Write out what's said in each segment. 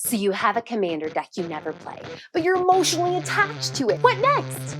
So you have a commander deck you never play, but you're emotionally attached to it. What next?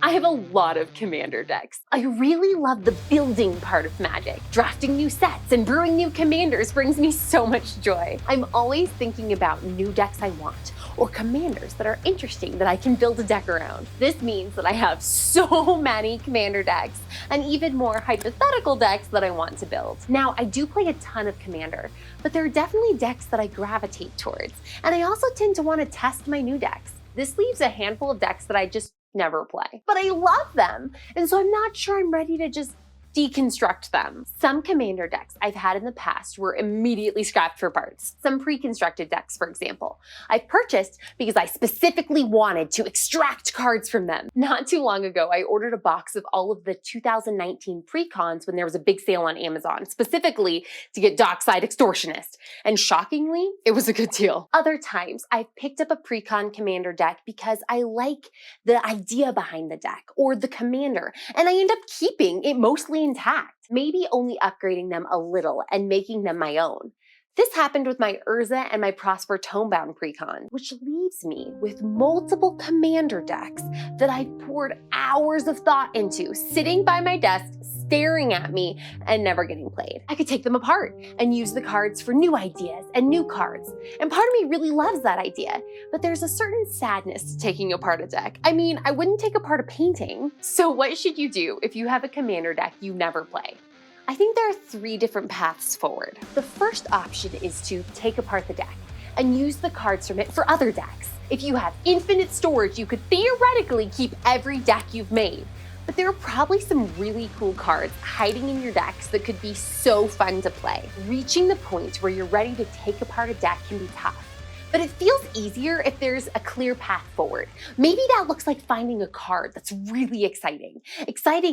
I have a lot of commander decks. I really love the building part of Magic. Drafting new sets and brewing new commanders brings me so much joy. I'm always thinking about new decks I want, or commanders that are interesting that I can build a deck around. This means that I have so many commander decks, and even more hypothetical decks that I want to build. Now, I do play a ton of commander, but there are definitely decks that I gravitate towards, and I also tend to want to test my new decks. This leaves a handful of decks that I just never play. But I love them, and so I'm not sure I'm ready to just deconstruct them. Some commander decks I've had in the past were immediately scrapped for parts. Some pre-constructed decks, for example, I purchased because I specifically wanted to extract cards from them. Not too long ago, I ordered a box of all of the 2019 pre-cons when there was a big sale on Amazon, specifically to get Dockside Extortionist. And shockingly, it was a good deal. Other times, I've picked up a pre-con commander deck because I like the idea behind the deck or the commander, and I end up keeping it mostly intact, maybe only upgrading them a little and making them my own. This happened with my Urza and my Prosper Tomebound precon, which leaves me with multiple commander decks that I've poured hours of thought into, sitting by my desk, staring at me, and never getting played. I could take them apart and use the cards for new ideas and new cards. And part of me really loves that idea, but there's a certain sadness to taking apart a deck. I mean, I wouldn't take apart a painting. So what should you do if you have a commander deck you never play? I think there are 3 different paths forward. The first option is to take apart the deck and use the cards from it for other decks. If you have infinite storage, you could theoretically keep every deck you've made. But there are probably some really cool cards hiding in your decks that could be so fun to play. Reaching the point where you're ready to take apart a deck can be tough, but it feels easier if there's a clear path forward. Maybe that looks like finding a card that's really exciting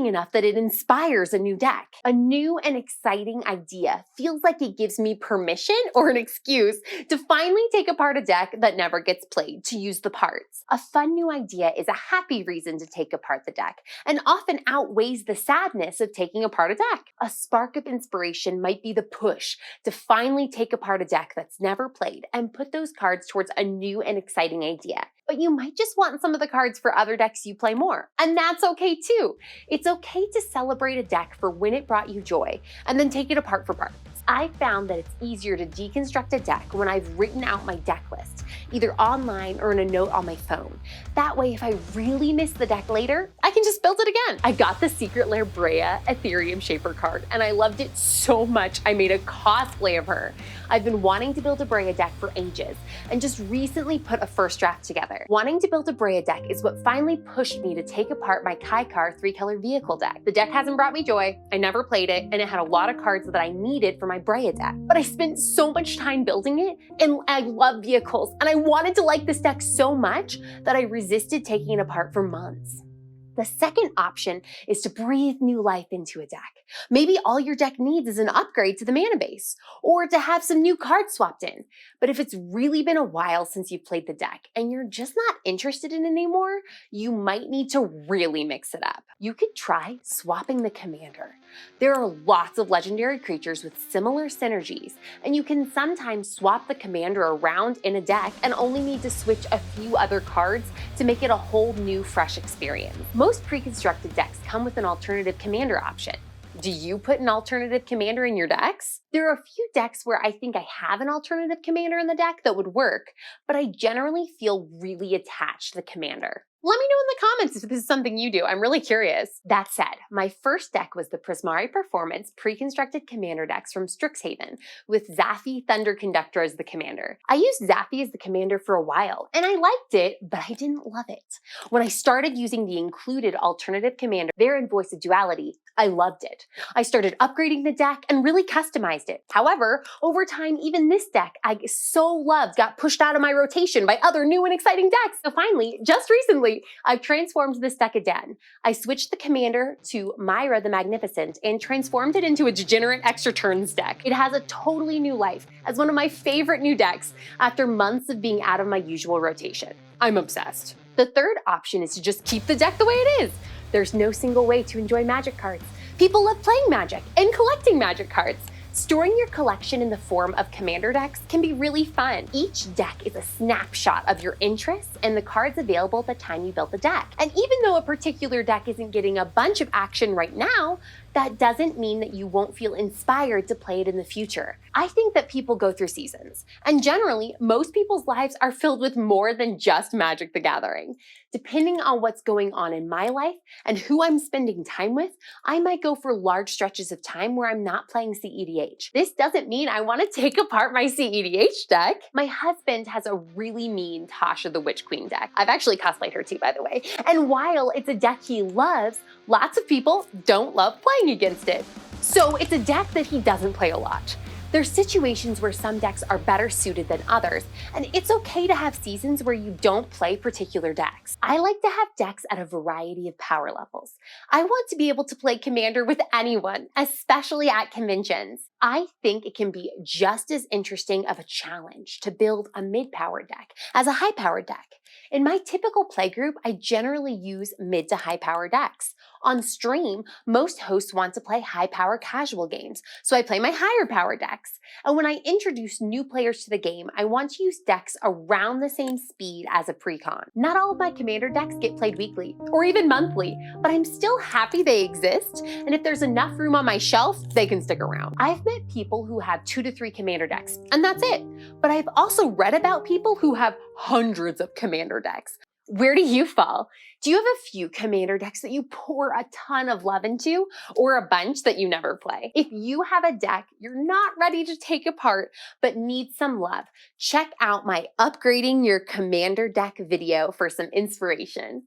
enough that it inspires a new deck. A new and exciting idea feels like it gives me permission or an excuse to finally take apart a deck that never gets played, to use the parts. A fun new idea is a happy reason to take apart the deck, and often outweighs the sadness of taking apart a deck. A spark of inspiration might be the push to finally take apart a deck that's never played and put those cards towards a new and exciting idea. But you might just want some of the cards for other decks you play more, and that's okay too. It's okay to celebrate a deck for when it brought you joy, and then take it apart for parts. I've found that it's easier to deconstruct a deck when I've written out my deck list, either online or in a note on my phone. That way, if I really miss the deck later, I can just build it again. I got the Secret Lair Brea Ethereum Shaper card, and I loved it so much I made a cosplay of her. I've been wanting to build a Brea deck for ages, and just recently put a first draft together. Wanting to build a Brea deck is what finally pushed me to take apart my Kaikar 3-color vehicle deck. The deck hasn't brought me joy, I never played it, and it had a lot of cards that I needed for my Brea deck. But I spent so much time building it, and I love vehicles, and I wanted to like this deck so much that I resisted taking it apart for months. The second option is to breathe new life into a deck. Maybe all your deck needs is an upgrade to the mana base, or to have some new cards swapped in. But if it's really been a while since you've played the deck and you're just not interested in it anymore, you might need to really mix it up. You could try swapping the commander. There are lots of legendary creatures with similar synergies, and you can sometimes swap the commander around in a deck and only need to switch a few other cards to make it a whole new, fresh experience. Most pre-constructed decks come with an alternative commander option. Do you put an alternative commander in your decks? There are a few decks where I think I have an alternative commander in the deck that would work, but I generally feel really attached to the commander. Let me know in the comments if this is something you do. I'm really curious. That said, my first deck was the Prismari Performance pre-constructed commander decks from Strixhaven, with Zaffi Thunder Conductor as the commander. I used Zaffi as the commander for a while, and I liked it, but I didn't love it. When I started using the included alternative commander there in Voice of Duality, I loved it. I started upgrading the deck and really customized it. However, over time, even this deck I so loved got pushed out of my rotation by other new and exciting decks. So finally, just recently, I've transformed this deck again. I switched the commander to Myra the Magnificent and transformed it into a Degenerate Extra Turns deck. It has a totally new life as one of my favorite new decks after months of being out of my usual rotation. I'm obsessed. The third option is to just keep the deck the way it is. There's no single way to enjoy Magic cards, People love playing Magic and collecting Magic cards. Storing your collection in the form of commander decks can be really fun. Each deck is a snapshot of your interests and the cards available at the time you built the deck. And even though a particular deck isn't getting a bunch of action right now, that doesn't mean that you won't feel inspired to play it in the future. I think that people go through seasons, and generally, most people's lives are filled with more than just Magic the Gathering. Depending on what's going on in my life and who I'm spending time with, I might go for large stretches of time where I'm not playing CEDH. This doesn't mean I want to take apart my CEDH deck. My husband has a really mean Tasha the Witch Queen deck. I've actually cosplayed her too, by the way. And while it's a deck he loves, lots of people don't love playing against it. So it's a deck that he doesn't play a lot. There's situations where some decks are better suited than others, and it's okay to have seasons where you don't play particular decks. I like to have decks at a variety of power levels. I want to be able to play Commander with anyone, especially at conventions. I think it can be just as interesting of a challenge to build a mid-power deck as a high-power deck. In my typical play group, I generally use mid to high-power decks. On stream, most hosts want to play high-power casual games, so I play my higher-power decks. And when I introduce new players to the game, I want to use decks around the same speed as a pre-con. Not all of my Commander decks get played weekly, or even monthly, but I'm still happy they exist, and if there's enough room on my shelf, they can stick around. I've met people who have 2 to 3 Commander decks, and that's it. But I've also read about people who have hundreds of Commander decks. Where do you fall? Do you have a few Commander decks that you pour a ton of love into, or a bunch that you never play? If you have a deck you're not ready to take apart but need some love, check out my Upgrading Your Commander Deck video for some inspiration.